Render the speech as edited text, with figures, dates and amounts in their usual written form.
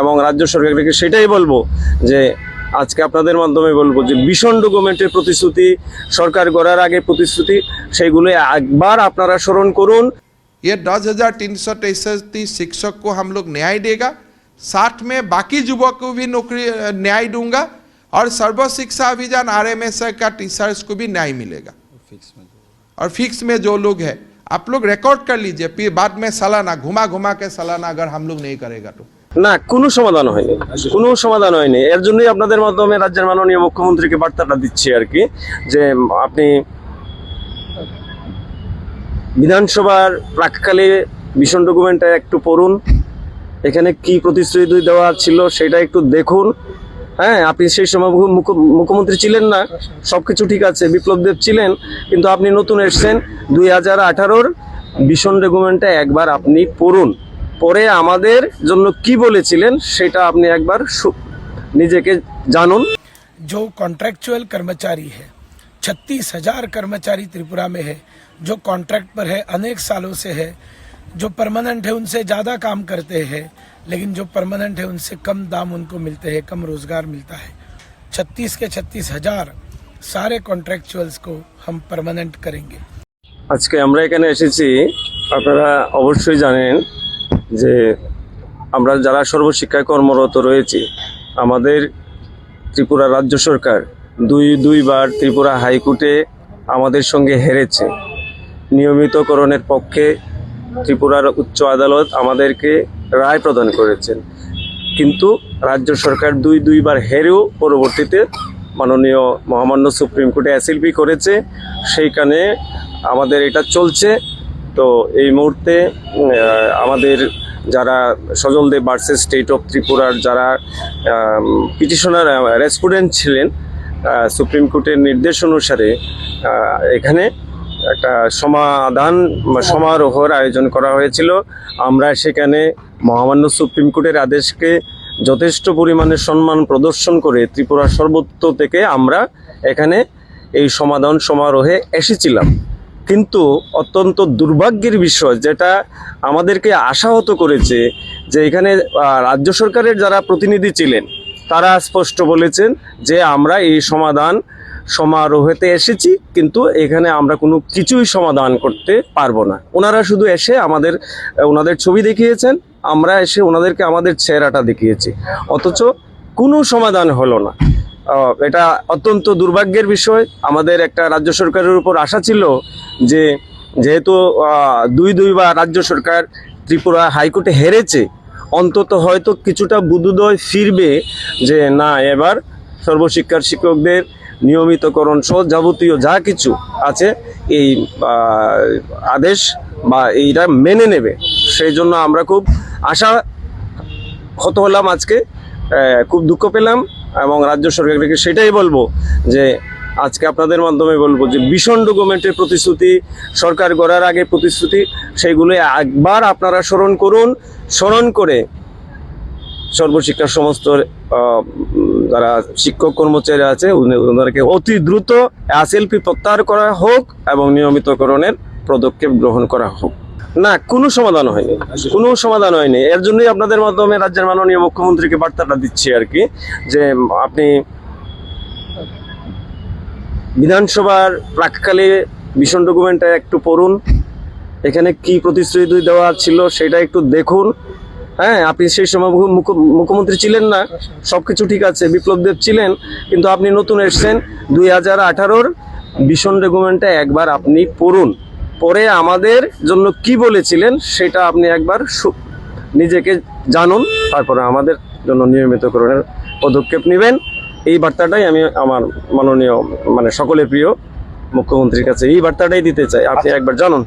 এবং রাজ্য সরকারকে সেটাই বলবো যে আজকে আপনাদের মাধ্যমে বলবো যে ভীষণ ডকুমেন্টের প্রতিশ্রুতি, সরকার গড়ার আগে প্রতিশ্রুতি, সেইগুলো একবার আপনারা স্মরণ করুন। ये 10,333 शिक्षक को हम लोग न्याय देगा, साथ में बाकी युवक को भी नौकरी न्याय दूंगा और सर्व शिक्षा अभियान RMS का टीचर्स को भी न्याय मिलेगा। और फिक्स में जो लोग हैं आप लोग रिकॉर्ड कर लीजिए, फिर बाद में सालाना घुमा घुमा के सालाना अगर हम लोग नहीं करेगा तो না, কোনো সমাধান হয়নি। এর জন্যই আপনাদের মাধ্যমে রাজ্যের মাননীয় মুখ্যমন্ত্রীকে বার্তাটা দিচ্ছি আর কি, যে আপনি বিধানসভার প্রাককালে ভীষণ ডকুমেন্টটা একটু পড়ুন, এখানে কি প্রতিশ্রুতি দেওয়া ছিল সেটা একটু দেখুন। হ্যাঁ, আপনি সেই সময় মুখ্যমন্ত্রী ছিলেন না, সবকিছু ঠিক আছে, বিপ্লব দেব ছিলেন, কিন্তু আপনি নতুন এসছেন। 2018-র ভীষণ ডকুমেন্টটা একবার আপনি পড়ুন, পরে আমাদের জন্য কি বলেছিলেন সেটা আপনি একবার নিজেকে জানুন। जो कॉन्ट्रैक्चुअल कर्मचारी है, 36,000 कर्मचारी त्रिपुरा में है जो कॉन्ट्रैक्ट पर है, अनेक सालों से है। जो परमानेंट है उनसे ज़्यादा काम करते हैं, लेकिन जो परमानेंट है उनसे कम दाम उनको मिलते हैं, कम रोजगार मिलता है। 36 के 36,000 सारे कॉन्ट्रैक्चुअल्स को हम परमानेंट करेंगे। আজকে আমরা এখানে এসেছি, আপনারা অবশ্যই জানেন যে আমরা যারা সর্বশিক্ষায় কর্মরত রয়েছি, আমাদের ত্রিপুরা রাজ্য সরকার দুইবার ত্রিপুরা হাইকোর্টে আমাদের সঙ্গে হেরেছে। নিয়মিতকরণের পক্ষে ত্রিপুরার উচ্চ আদালত আমাদেরকে রায় প্রদান করেছেন, কিন্তু রাজ্য সরকার দুইবার হেরেও পরবর্তীতে মাননীয় মহামান্য সুপ্রিম কোর্টে SLP করেছে, সেইখানে আমাদের এটা চলছে। তো এই মুহূর্তে আমাদের যারা সজলদেব ভার্সেস স্টেট অফ ত্রিপুরার যারা পিটিশনার রেসপন্ডেন্ট ছিলেন, সুপ্রিম কোর্টের নির্দেশ অনুসারে এখানে একটা সমাধান সমারোহের আয়োজন করা হয়েছিল। আমরা সেখানে মহামান্য সুপ্রিম কোর্টের আদেশকে যথেষ্ট পরিমাণে সম্মান প্রদর্শন করে ত্রিপুরার সর্বত্র থেকে আমরা এখানে এই সমাধান সমারোহে এসেছিলাম। কিন্তু অত্যন্ত দুর্ভাগ্যের বিষয়, যেটা আমাদেরকে আশাহত করেছে, যে এখানে রাজ্য সরকারের যারা প্রতিনিধি ছিলেন তারা স্পষ্ট বলেছেন যে আমরা এই সমাধান সমারোহেতে এসেছি, কিন্তু এখানে আমরা কোনো কিছুই সমাধান করতে পারবো না। ওনারা শুধু এসে ওনাদের ছবি দেখিয়েছেন, আমরা এসে ওনাদেরকে আমাদের চেহারাটা দেখিয়েছি, অথচ কোনো সমাধান হলো না। এটা অত্যন্ত দুর্ভাগ্যের বিষয়। আমাদের একটা রাজ্য সরকারের উপর আশা ছিল যে যেহেতু দুইবার রাজ্য সরকার ত্রিপুরা হাইকোর্টে হেরেছে, অন্তত হয়তো কিছুটা বুদ্ধোদয় ফিরবে যে না, এবার সর্বশিক্ষার শিক্ষকদের নিয়মিতকরণ সহ যাবতীয় যা কিছু আছে এই আদেশ বা এইটা মেনে নেবে। সেই জন্য আমরা খুব আশাহত হলাম, আজকে খুব দুঃখ পেলাম, এবং রাজ্য সরকারকে সেটাই বলবো যে আজকে আপনাদের মাধ্যমে বলবো যে ভীষণ ডকুমেন্টের প্রতিশ্রুতি, সরকার গড়ার আগে প্রতিশ্রুতি, সেইগুলো একবার আপনারা স্মরণ করুন। স্মরণ করে সর্বশিক্ষার সমস্ত যারা শিক্ষক কর্মচারী আছে ওনাদেরকে অতি দ্রুত SLP প্রত্যাহার করা হোক এবং নিয়মিতকরণের পদক্ষেপ গ্রহণ করা হোক। না, কোনো সমাধান হয়নি। এর জন্যই আপনাদের মাধ্যমে রাজ্যের মাননীয় মুখ্যমন্ত্রীকে বার্তাটা দিচ্ছি আর কি, যে আপনি বিধানসভার প্রাককালে ভীষণ ডকুমেন্টটা একটু পড়ুন, এখানে কি প্রতিশ্রুতি দেওয়া ছিল সেটা একটু দেখুন। হ্যাঁ, আপনি সেই সময় মুখ্যমন্ত্রী ছিলেন না, সবকিছু ঠিক আছে, বিপ্লব দেব ছিলেন, কিন্তু আপনি নতুন এসছেন। 2018-র ভীষণ ডকুমেন্টটা একবার আপনি পড়ুন, পরে আমাদের জন্য কি বলেছিলেন সেটা আপনি একবার নিজেকে জানুন, তারপরে আমাদের জন্য নিয়মিতকরণের পদক্ষেপ নেবেন। এই বার্তাটাই আমি আমার মাননীয় সকলের প্রিয় মুখ্যমন্ত্রীর কাছে এই বার্তাটাই দিতে চাই, আপনি একবার জানুন।